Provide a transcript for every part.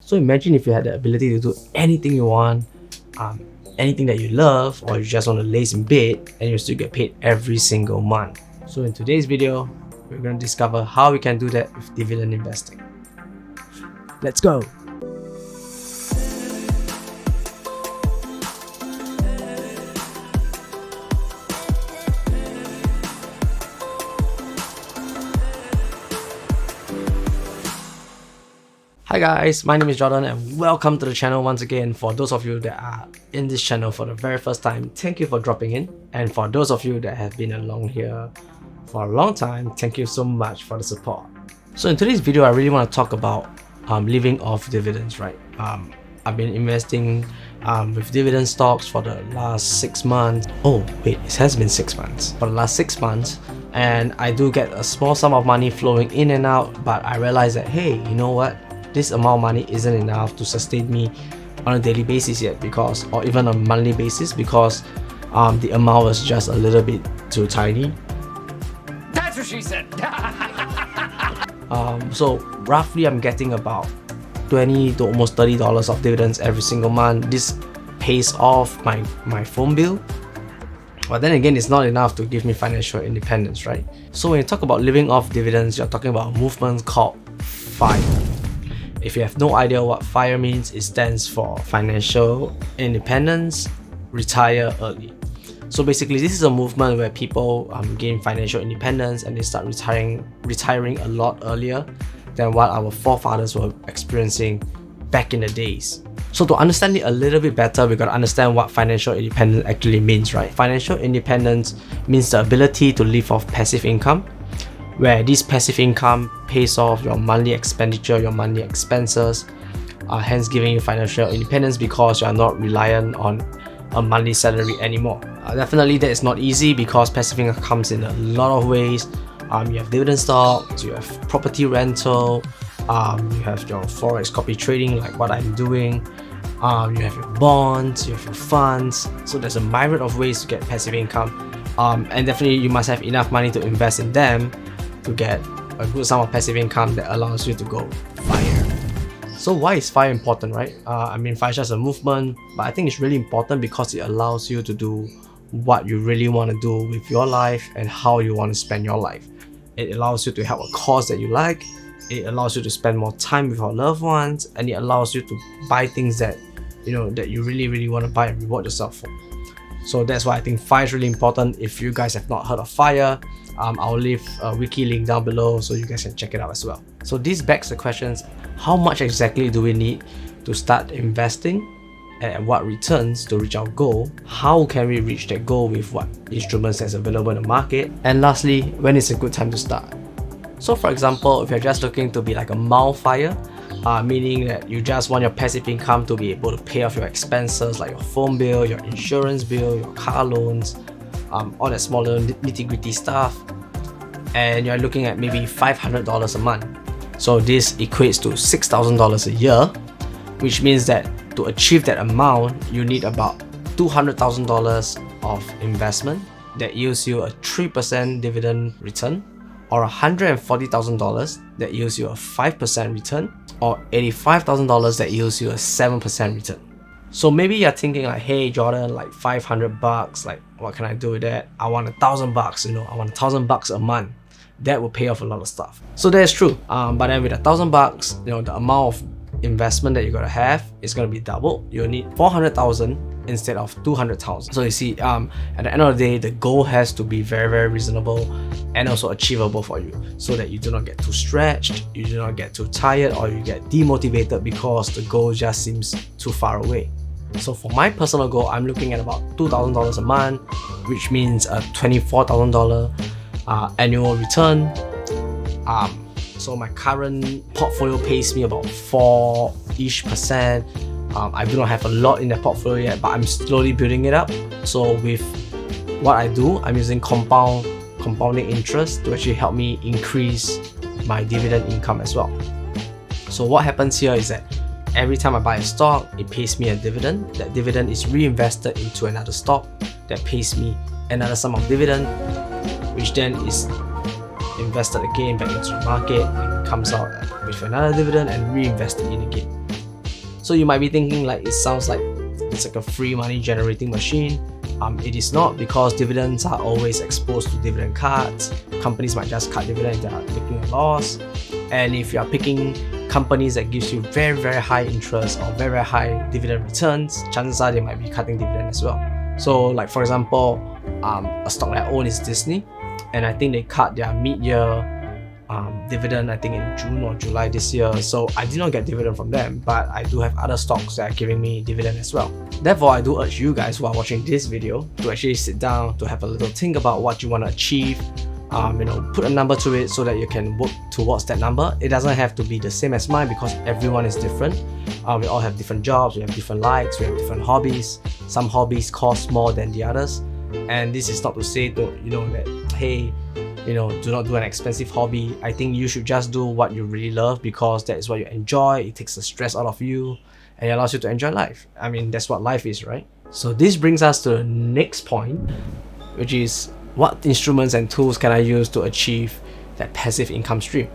So imagine if you had the ability to do anything you want, anything that you love, or you just want to laze in bed and you still get paid every single month. So in today's video, we're going to discover how we can do that with dividend investing. Let's go! Hi guys, my name is Jordan and welcome to the channel once again. For those of you that are in this channel for the very first time, thank you for dropping in. And for those of you that have been along here for a long time, thank you so much for the support. So in today's video, I really want to talk about living off dividends, right? I've been investing with dividend stocks for the last 6 months. Oh wait, it has been 6 months. For the last 6 months. And I do get a small sum of money flowing in and out, but I realized that, hey, you know what? This amount of money isn't enough to sustain me on a daily basis yet, or even a monthly basis, because the amount was just a little bit too tiny. That's what she said. So roughly I'm getting about $20 to almost $30 of dividends every single month. This pays off my phone bill, but then again, it's not enough to give me financial independence, right? So when you talk about living off dividends, you're talking about a movement called FIRE. If you have no idea what FIRE means, it stands for Financial Independence, Retire Early. So basically, this is a movement where people gain financial independence and they start retiring a lot earlier than what our forefathers were experiencing back in the days. So to understand it a little bit better, we got to understand what financial independence actually means, right? Financial independence means the ability to live off passive income, where this passive income pays off your monthly expenditure, your monthly expenses, hence giving you financial independence because you are not reliant on a monthly salary anymore. Definitely that is not easy because passive income comes in a lot of ways. You have dividend stocks, you have property rental, you have your forex copy trading like what I'm doing, you have your bonds, you have your funds. So there's a myriad of ways to get passive income, and definitely you must have enough money to invest in them to get a good sum of passive income that allows you to go FIRE. So why is FIRE important, right? I mean, FIRE is just a movement, but I think it's really important because it allows you to do what you really want to do with your life and how you want to spend your life. It allows you to help a cause that you like, it allows you to spend more time with your loved ones, and it allows you to buy things that you really want to buy and reward yourself for. So that's why I think FIRE is really important. If you guys have not heard of FIRE, I'll leave a wiki link down below so you guys can check it out as well. So this begs the questions, how much exactly do we need to start investing, and at what returns to reach our goal? How can we reach that goal with what instruments that's available in the market? And lastly, when is a good time to start? So for example, if you're just looking to be like a mild FIRE, meaning that you just want your passive income to be able to pay off your expenses like your phone bill, your insurance bill, your car loans, all that smaller nitty-gritty stuff, and you're looking at maybe $500 a month. So this equates to $6,000 a year, which means that to achieve that amount, you need about $200,000 of investment that yields you a 3% dividend return, or $140,000 that yields you a 5% return, or $85,000 that yields you a 7% return. So maybe you're thinking like, hey Jordan, like $500, like what can I do with that? I want $1,000, I want $1,000 a month. That will pay off a lot of stuff. So that's true. But then with $1,000, the amount of investment that you're gonna have is gonna be doubled. You'll need $400,000 instead of $200,000. So you see, at the end of the day, the goal has to be very reasonable and also achievable for you, so that you do not get too stretched, you do not get too tired, or you get demotivated because the goal just seems too far away. So for my personal goal, I'm looking at about $2,000 a month, which means a $24,000 annual return. So my current portfolio pays me about 4-ish%. I do not have a lot in the portfolio yet, but I'm slowly building it up. So with what I do, I'm using compounding interest to actually help me increase my dividend income as well. So what happens here is that every time I buy a stock, it pays me a dividend. That dividend is reinvested into another stock that pays me another sum of dividend, which then is invested again back into the market and comes out with another dividend and reinvested in again. So you might be thinking like it sounds like it's like a free money generating machine. It is not, because dividends are always exposed to dividend cuts. Companies might just cut dividends if they are making a loss. And if you are picking companies that gives you very high interest or very high dividend returns, chances are they might be cutting dividend as well. So like for example, a stock that I own is Disney, and I think they cut their mid-year dividend I think in June or July this year. So I did not get dividend from them, but I do have other stocks that are giving me dividend as well. Therefore, I do urge you guys who are watching this video to actually sit down, to have a little think about what you want to achieve. Put a number to it so that you can work towards that number. It doesn't have to be the same as mine, because everyone is different. We all have different jobs, we have different likes, we have different hobbies. Some hobbies cost more than the others, and this is not to say that hey, do not do an expensive hobby. I think you should just do what you really love, because that is what you enjoy. It takes the stress out of you and it allows you to enjoy life. I mean, that's what life is, right? So this brings us to the next point, which is what instruments and tools can I use to achieve that passive income stream.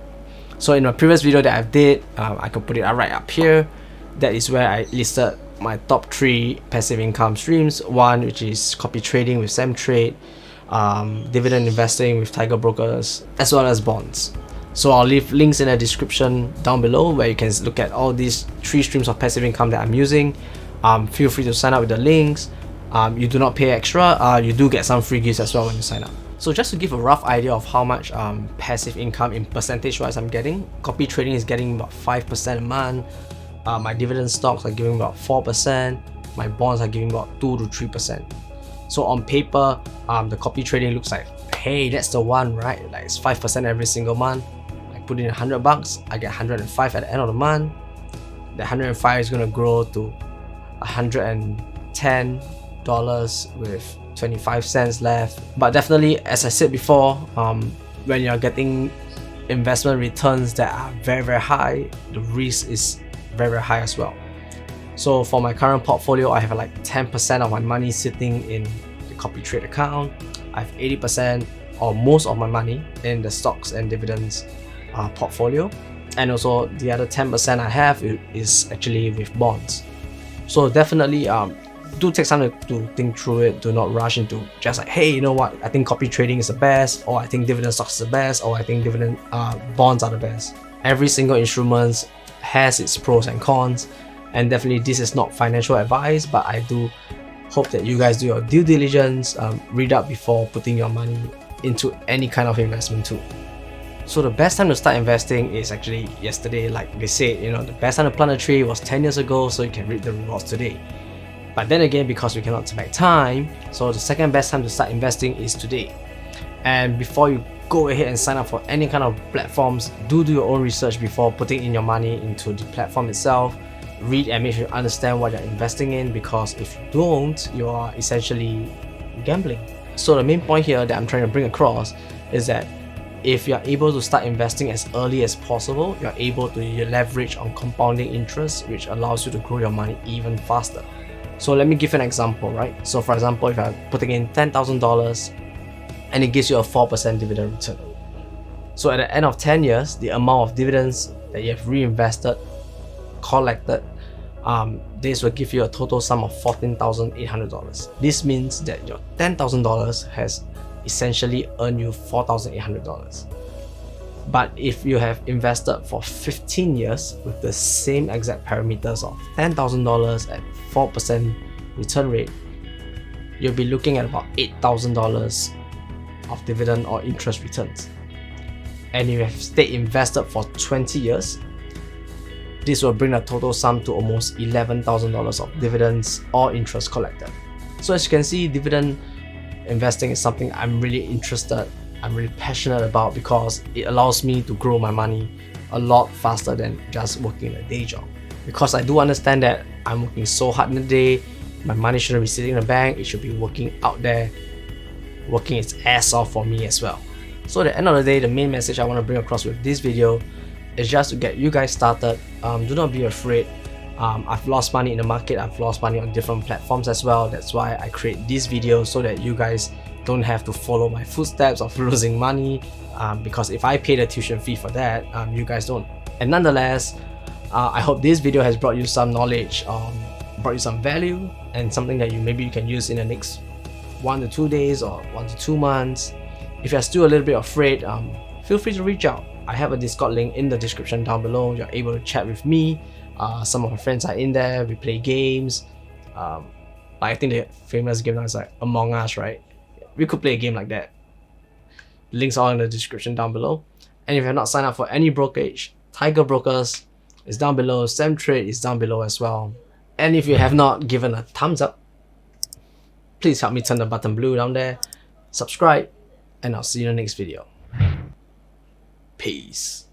So in my previous video that I did, I can put it right up here. That is where I listed my top 3 passive income streams. One, which is copy trading with SamTrade, dividend investing with Tiger Brokers, as well as bonds. So I'll leave links in the description down below where you can look at all these 3 streams of passive income that I'm using. Feel free to sign up with the links. You do not pay extra. You do get some free gifts as well when you sign up. So just to give a rough idea of how much passive income in percentage wise I'm getting, copy trading is getting about 5% a month. My dividend stocks are giving about 4%. My bonds are giving about 2 to 3%. So on paper, the copy trading looks like, hey, that's the one, right? Like it's 5% every single month. I put in $100, I get 105 at the end of the month. The 105 is going to grow to $110 with 25 cents left. But definitely, as I said before, when you're getting investment returns that are very high, the risk is very high as well. So for my current portfolio, I have like 10% of my money sitting in the copy trade account. I have 80% or most of my money in the stocks and dividends portfolio, and also the other 10% I have is actually with bonds. So definitely do take time to think through it. Do not rush into just like, hey, you know what, I think copy trading is the best, or I think dividend stocks is the best, or I think dividend bonds are the best. Every single instrument has its pros and cons, and definitely this is not financial advice, but I do hope that you guys do your due diligence, read up before putting your money into any kind of investment tool. So the best time to start investing is actually yesterday. Like they said, the best time to plant a tree was 10 years ago, so you can reap the rewards today. But then again, because we cannot turn back time, so the second best time to start investing is today. And before you go ahead and sign up for any kind of platforms, do your own research before putting in your money into the platform itself. Read and make sure you understand what you're investing in, because if you don't, you are essentially gambling. So the main point here that I'm trying to bring across is that if you're able to start investing as early as possible, you're able to leverage on compounding interest, which allows you to grow your money even faster. So let me give you an example, right? So for example, if you're putting in $10,000 and it gives you a 4% dividend return. So at the end of 10 years, the amount of dividends that you have reinvested, collected, this will give you a total sum of $14,800. This means that your $10,000 has essentially earned you $4,800. But if you have invested for 15 years with the same exact parameters of $10,000 at 4% return rate, you'll be looking at about $8,000 of dividend or interest returns. And if you have stayed invested for 20 years, this will bring the total sum to almost $11,000 of dividends or interest collected. So as you can see, dividend investing is something I'm really interested, I'm really passionate about, because it allows me to grow my money a lot faster than just working a day job. Because I do understand that I'm working so hard in the day, my money shouldn't be sitting in the bank, it should be working out there, working its ass off for me as well. So at the end of the day, the main message I want to bring across with this video is just to get you guys started. Do not be afraid. I've lost money in the market, I've lost money on different platforms as well. That's why I create these videos, so that you guys don't have to follow my footsteps of losing money, because if I pay the tuition fee for that, you guys don't. And nonetheless, I hope this video has brought you some knowledge, brought you some value, and something that maybe you can use in the next 1 to 2 days or 1 to 2 months. If you're still a little bit afraid, feel free to reach out. I have a Discord link in the description down below. You're able to chat with me. Some of my friends are in there. We play games. I think the famous game now is like Among Us, right? We could play a game like that. Links are in the description down below. And if you have not signed up for any brokerage, Tiger Brokers is down below. Trade is down below as well. And if you have not given a thumbs up, please help me turn the button blue down there. Subscribe, and I'll see you in the next video. Peace.